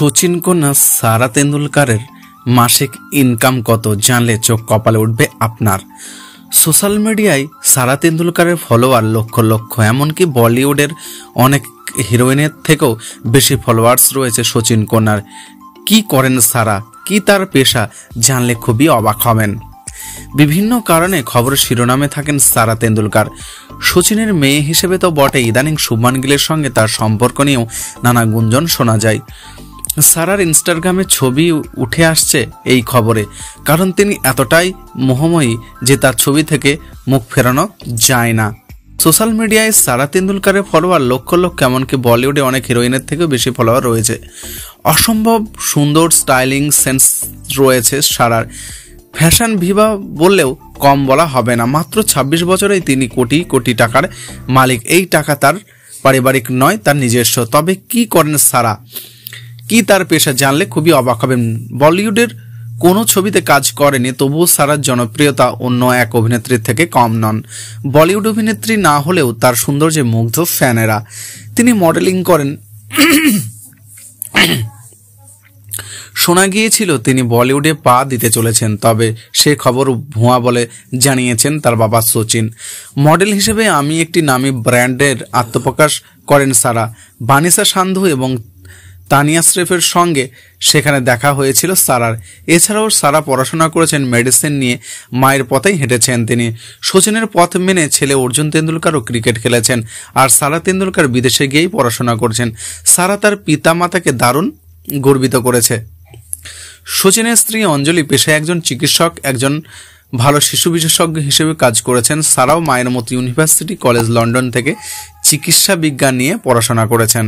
সচিন কন্যা সারা তেন্ডুলকারের মাসিক ইনকাম কত জানলে চোখ কপালে উঠবে আপনার। সোশ্যাল মিডিয়ায় সারা তেন্ডুলকারের ফলোয়ার লক্ষ লক্ষ, এমনকি বলিউডের অনেক হিরোইনের থেকেও বেশি ফলোয়ার্স রয়েছে সচিন কন্যার। কি করেন সারা, কি তার পেশা, জানলে খুবই অবাক হবেন। বিভিন্ন কারণে খবরের শিরোনামে থাকেন সারা তেন্ডুলকার। সচিনের মেয়ে হিসেবে তো বটে, ইদানিং শুভমান গিলের সঙ্গে তার সম্পর্ক নিয়েও নানা গুঞ্জন শোনা যায়। সারার ইনস্টাগ্রামে ছবি উঠে আসছে এই খবরে, কারণ তিনি এতটাই মোহময়ী যে তার ছবি থেকে মুখ ফেরানো যায় না। সোশ্যাল মিডিয়ায় সারা তেন্ডুলকারের ফলোয়ার লক্ষ লক্ষ, এমনকি বলিউডে অনেক হিরোইনের থেকেও বেশি ফলোয়ার রয়েছে। অসম্ভব সুন্দর স্টাইলিং সেন্স রয়েছে সারার। ফ্যাশন ভিভা বললেও কম বলা হবে না। মাত্র ২৬ বছরেই তিনি কোটি কোটি টাকার মালিক। এই টাকা তার পারিবারিক নয়, তার নিজস্ব। তবে কি করেন সারা, কি তার পেশা, জানলে খুবই অবাক হবেন। বলিউডের কোনো ছবিতে কাজ করেনি, তবুও সারার জনপ্রিয়তা অন্য এক অভিনেত্রীর থেকে কম নন। বলিউড অভিনেত্রী না হলেও তার সৌন্দর্যে মুগ্ধ ফ্যানেরা। তিনি মডেলিং করেন। শোনা গিয়েছিল তিনি বলিউডে পা দিতে চলেছেন, তবে সে খবর ভুয়া বলে জানিয়েছেন তার বাবা সচিন। মডেল হিসেবে আমি একটি নামী ব্র্যান্ডের আত্মপ্রকাশ করেন সারা। বানিসা সান্ধু এবং তানিয়া শ্রফের সঙ্গে সেখানে দেখা হয়েছিল সারার। এছাড়াও সারা পড়াশোনা করেছেন মেডিসিন নিয়ে, মায়ের পথেই হেঁটেছেন তিনি। সচিনের পথ মেনে ছেলে অর্জুন তেন্ডুলকারও ক্রিকেট খেলেছেন, আর সারা তেন্ডুলকার বিদেশে গিয়েই পড়াশোনা করেছেন। সারা তার পিতামাতাকে দারুণ গর্বিত করেছে। সচিনের স্ত্রী অঞ্জলি পেশায় একজন চিকিৎসক, একজন ভালো শিশু বিশেষজ্ঞ হিসেবে কাজ করেছেন। সারাও মায়ের মতো ইউনিভার্সিটি কলেজ লন্ডন থেকে চিকিৎসা বিজ্ঞান নিয়ে পড়াশোনা করেছেন।